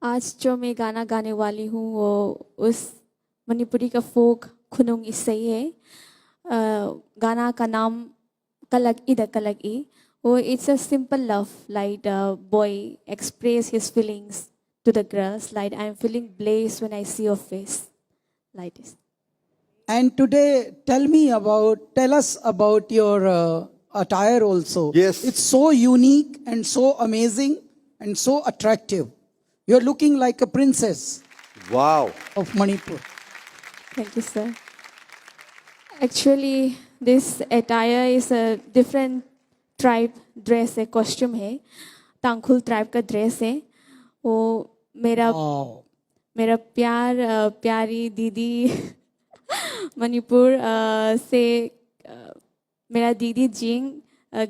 आज जो मैं गाना गाने वाली हूँ वो उस मणिपुरी का फोक खुनुंग इसाई है। गाना का नाम कलक ida कलक ई। वो it's a simple love, like the boy express his feelings to the girls, like I'm feeling blessed when I see your face, like this. And today, tell us about your attire also. Yes. It's so unique and so amazing and so attractive. You're looking like a princess Wow. of Manipur. Thank you, sir. Actually, this attire is a different tribe dress है, costume है, Tangkhul tribe का dress है। वो Wow. मेरा प्यारी दीदी मणिपुर से मेरा दीदी जिंग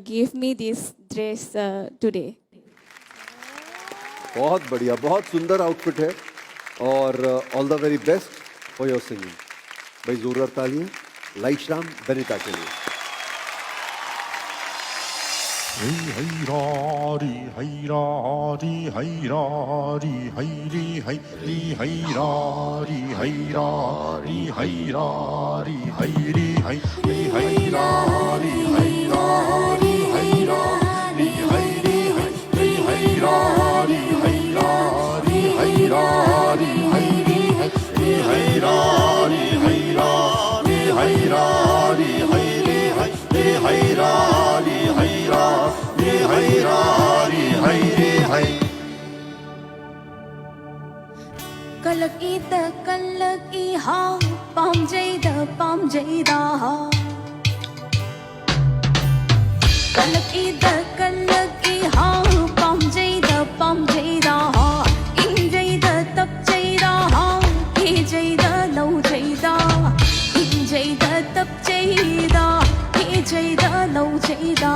gave me this dress today. बहुत बढ़िया, बहुत सुंदर आउटफिट है और all the very best for your singing. भाई जोरदार तालियां लाइशराम बेनिता के लिए। कलक ई हाँ पाम जैदा हाँ कलक ई हाँ पाम जैदा हाँ इन जैदा तब जैदा हाँ हे जैदा नौ जैदा इन जैदा तब जैदा हे जैदा नौ जैदा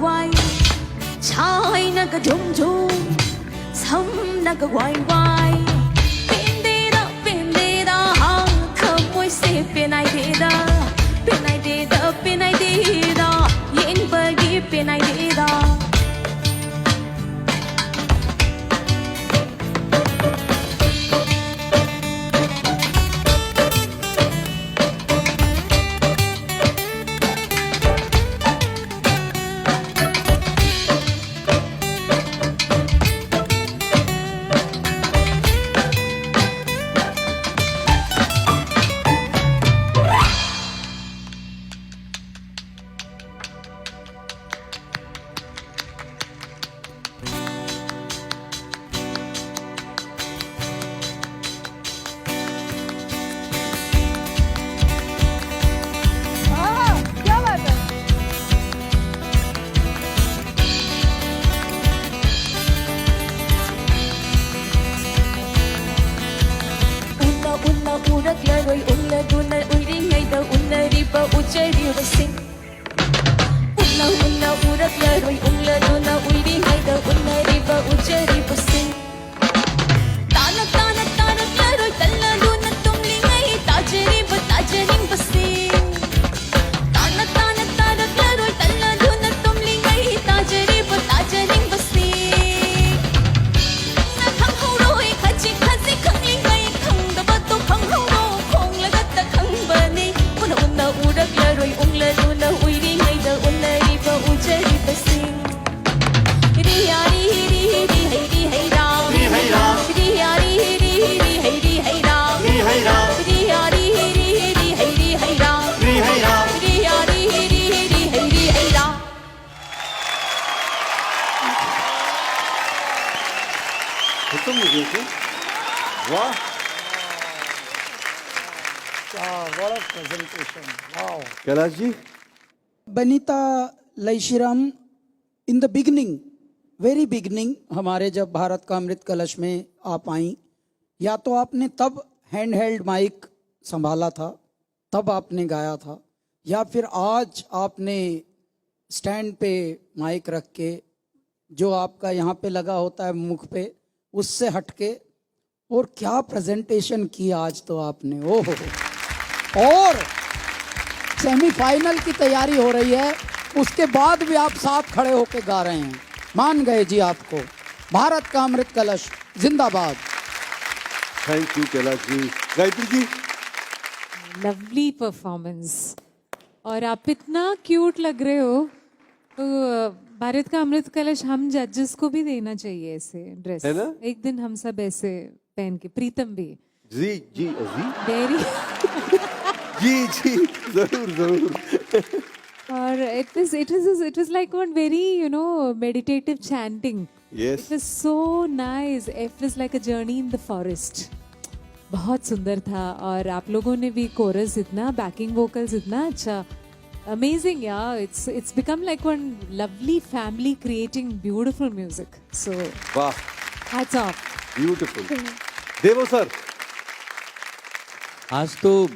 why China ga dum dum some naga why pin da ha khamoi se pin I did yin bagi pin I did वाह What a presentation. Wow. Kailash ji. Benita Laishiram, in the beginning, very beginning, हमारे जब भारत का अमृत कलश में आप आई, या तो आपने तब हैंड हेल्ड माइक संभाला था, तब आपने गाया था, या फिर आज आपने स्टैंड पे माइक रख के जो आपका यहाँ पे लगा होता है मुख पे, उससे हटके। और क्या प्रेजेंटेशन की आज तो आपने, ओहो। और सेमीफाइनल की तैयारी हो रही है, उसके बाद भी आप साथ खड़े होके गा रहे हैं। मान गए जी आपको। भारत का अमृत कलश जिंदाबाद। Thank you Kailash ji. Gayatri ji, lovely performance, और आप इतना क्यूट लग रहे हो। तो भारत का अमृत कलश हम जजेस को भी देना चाहिए ऐसे ड्रेस, है ना? एक दिन हम सब ऐसे पहन के, प्रीतम भी जी जी जी वेरी जी जी, जरूर जरूर। और it was like one very, you know, meditative chanting. Yes. It was so nice. It was like a journey in the forest. बहुत सुंदर था। और आप लोगों ने भी कोरस इतना, बैकिंग वोकल्स इतना अच्छा, amazing, yeah. It's become like one lovely family creating beautiful music. So वाह, hats off. ब्यूटीफुल। देवो सर, आज तो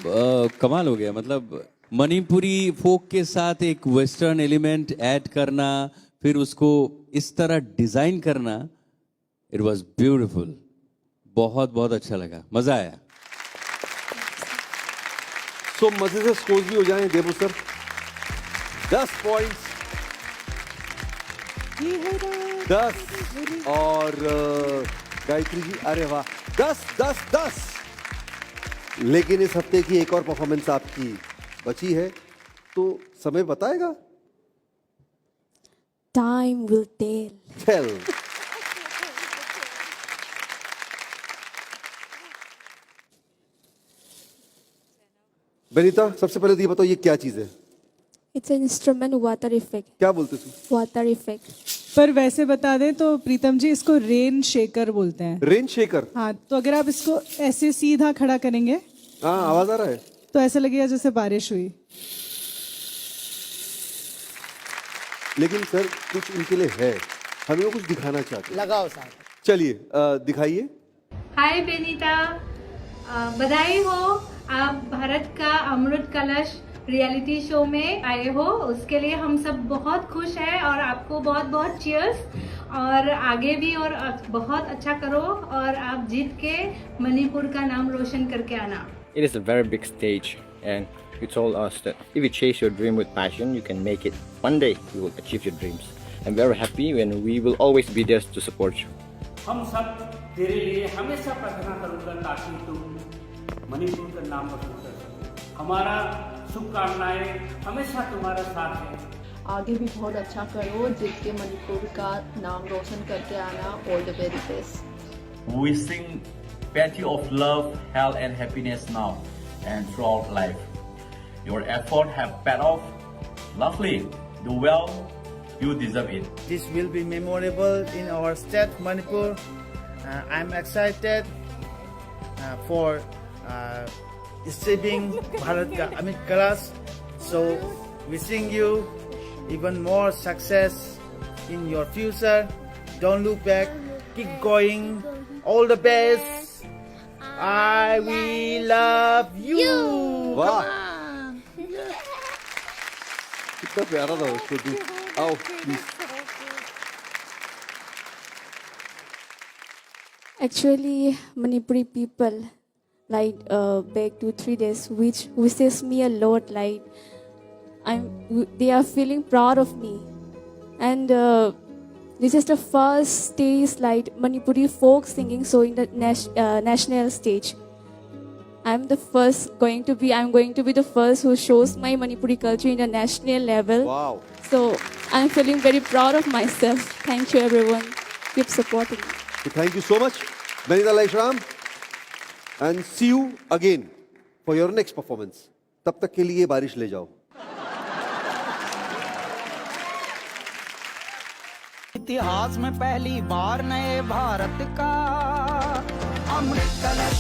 कमाल हो गया। मतलब मणिपुरी फोक के साथ एक वेस्टर्न एलिमेंट ऐड करना, फिर उसको इस तरह डिजाइन करना, इट वाज ब्यूटीफुल। बहुत बहुत अच्छा लगा, मजा आया। सो मजे से स्कोर भी हो जाएं देवो सर। 10 पॉइंट्स, 10। और गायत्री जी, अरे वाह, 10 10 10। लेकिन इस हफ्ते की एक और परफॉर्मेंस आपकी बची है, तो समय बताएगा? Time will tell. Tell. बेनीता, सबसे पहले तो ये बताओ, ये क्या चीज है? It's an instrument, water effect. क्या बोलते हो? Water effect. पर वैसे बता दें तो प्रीतम जी, इसको रेन शेकर बोलते हैं। Rain shaker. हाँ, तो अगर आप इसको ऐसे सीधा खड़ा करेंगे, हाँ, आवाज आ रहा है। तो ऐसा लगेगा जैसे बारिश हुई। लेकिन सर कुछ इनके लिए है, हमें वो कुछ दिखाना चाहते हैं। लगाओ साहब। चलिए दिखाइए। हाय बेनीता, बधाई हो, आप भारत का अमृत कलश रियलिटी शो में आए हो। उसके लिए हम सब बहुत खुश हैं और आपको बहुत बहुत चीयर्स। और आगे भी और बहुत अच्छा करो और आप जीत के मणिपुर का नाम रोशन करके आना। It is a very big stage, and you told us that if you chase your dream with passion, you can make it. One day you will achieve your dreams. I'm very happy and we will always be there to support you. हम सब तेरे लिए हमेशा प्रार्थना करूंगा ताकि तू मणिपुर का नाम रोशन कर सके। हमारा शुभकामनाएं हमेशा तुम्हारा साथ है। आगे भी बहुत अच्छा करो, जीत के मणिपुर का नाम रोशन करके आना। All the very best. Wishing plenty of love, health and happiness now and throughout life. Your effort have paid off. Lovely. Do well. You deserve it. This will be memorable in our state, Manipur. I'm excited for receiving Bharat Ka Amrit Kalash. So, wishing you even more success in your future. Don't look back. Keep going. All the best. I will love you. वाह, कितना प्यारा था उसको भी। आओ please. Actually, Manipuri people like back 2-3 days, which wishes me a lot. Like they are feeling proud of me, and this is the first stage like Manipuri folk singing show in the national stage. I'm going to be the first who shows my Manipuri culture in the national level. Wow. So I'm feeling very proud of myself. Thank you everyone. Keep supporting me. Thank you so much, Benita Laishram, and see you again for your next performance. तब तक के लिए बारिश ले जाओ। इतिहास में पहली बार नए भारत का अमृत कलश